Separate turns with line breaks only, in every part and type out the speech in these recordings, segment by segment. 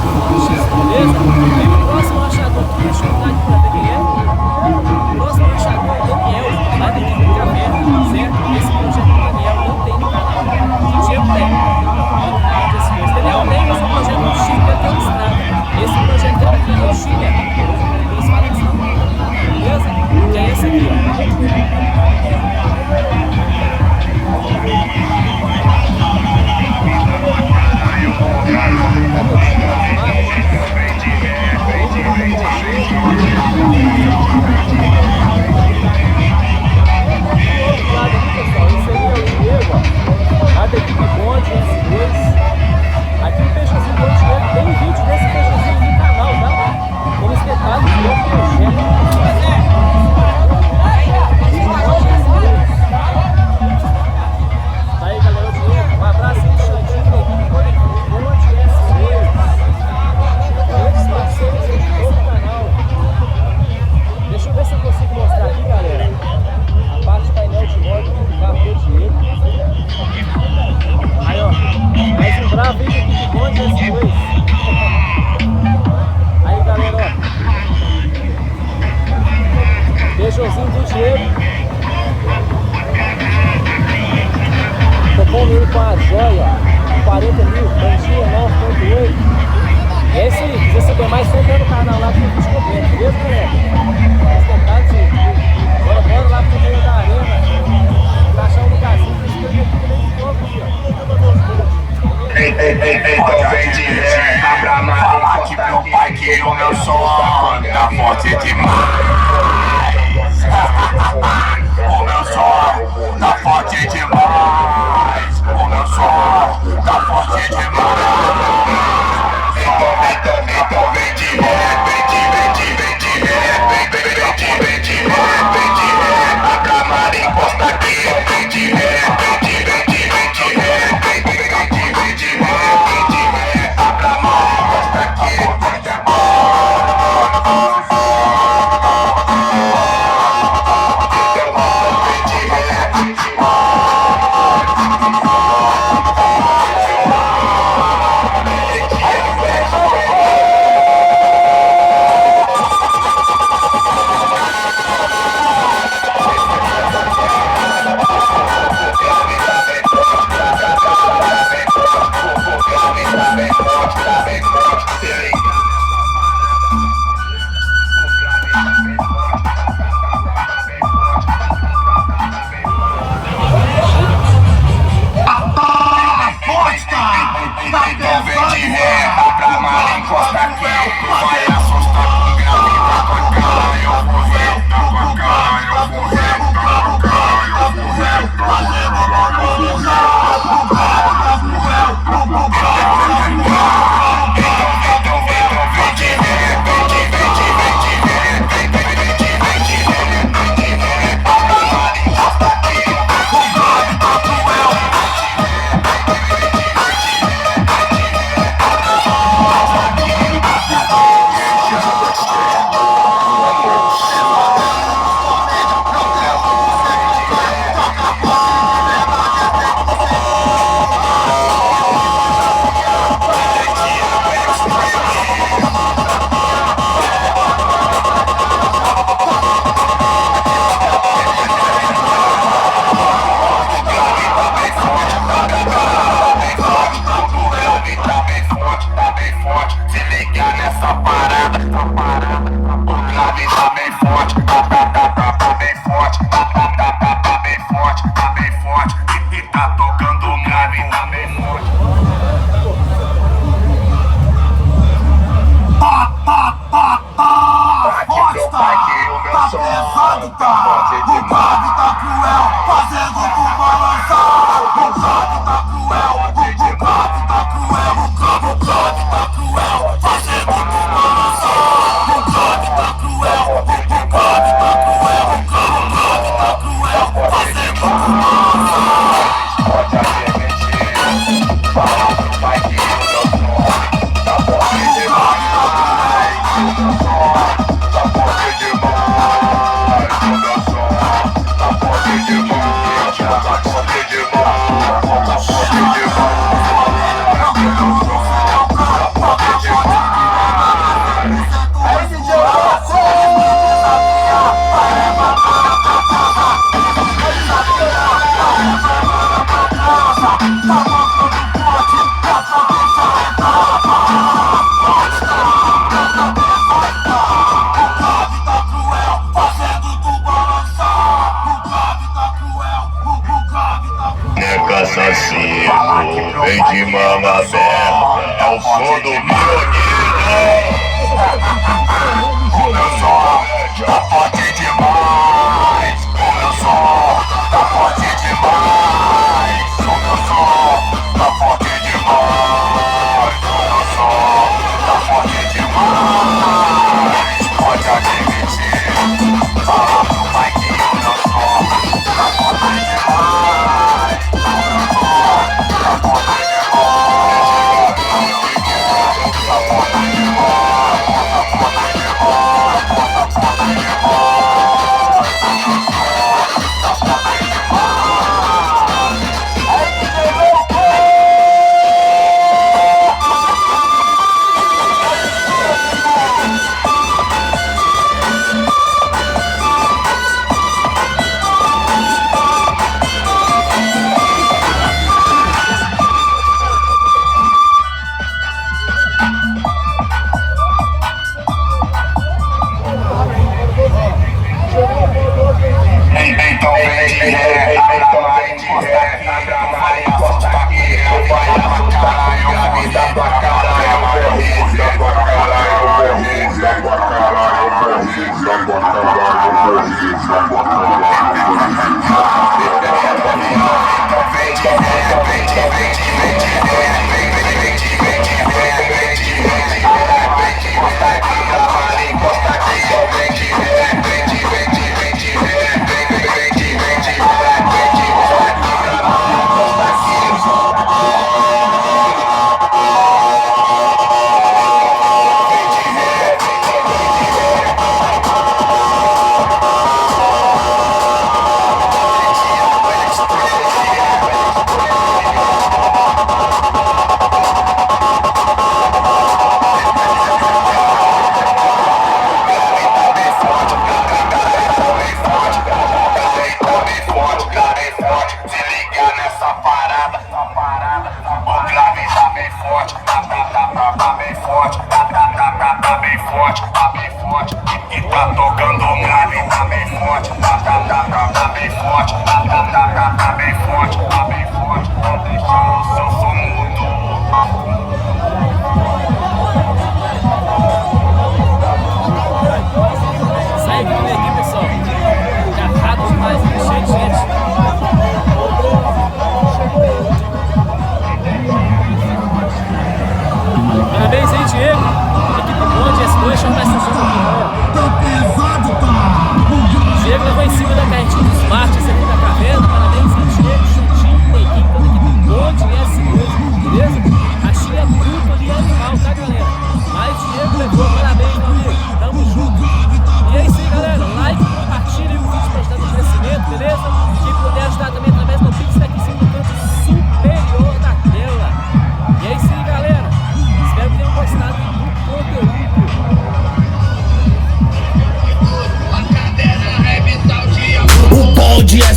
Beleza? E o próximo rachador que vai chutar aqui pra ver quem é. O próximo rachador é o Daniel, lá da equipe Caverna, certo? Esse projeto do Daniel não tem no canal. O Diego tem. Daniel tem, mas o projeto do Chile deve ter um estrada. Esse projeto dele aqui é o Chile. Eles falam que não. Beleza? Que é esse aqui, ó. Lá da equipe Bonde S2. Aqui no Peixozinho do Dinheiro tem um vídeo desse Peixozinho no canal, tá? Com os detalhes do projeto. Aí galera, o Dinheiro, um abraço aí, Xandinho, da equipe Bonde S2. Grandes parceiros aí do novo canal. Deixa eu ver se eu consigo mostrar aqui, galera, a parte do painel de modo do carro do Diego. Aí, ó, mais um bravo aí da equipe Bonde S2. Aí, galera, ó, Peixozinho do Diego. Tocou nele com a joia, 40 mil, bandinha 9.8. É isso aí, se você saber mais, só entra no canal lá que eu fiz completo, beleza, galera? Os detalhes aí. Bora lá pro meio da arena. Pra achar um lugarzinho que escreve aqui no meio de fogo aqui, ó.
Então vem direto pra falar que meu pai que o meu som tá forte demais. O meu som tá forte demais. O meu som tá forte demais. Então vem direto, vem direto pra Maria, encosta aqui. Vem direto,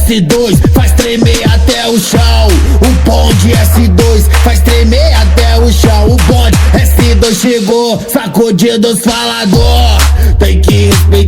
S2 faz tremer até o chão. O Bonde S2 faz tremer até o chão. O Bonde S2 chegou, sacudindo os falador. Tem que respeitar.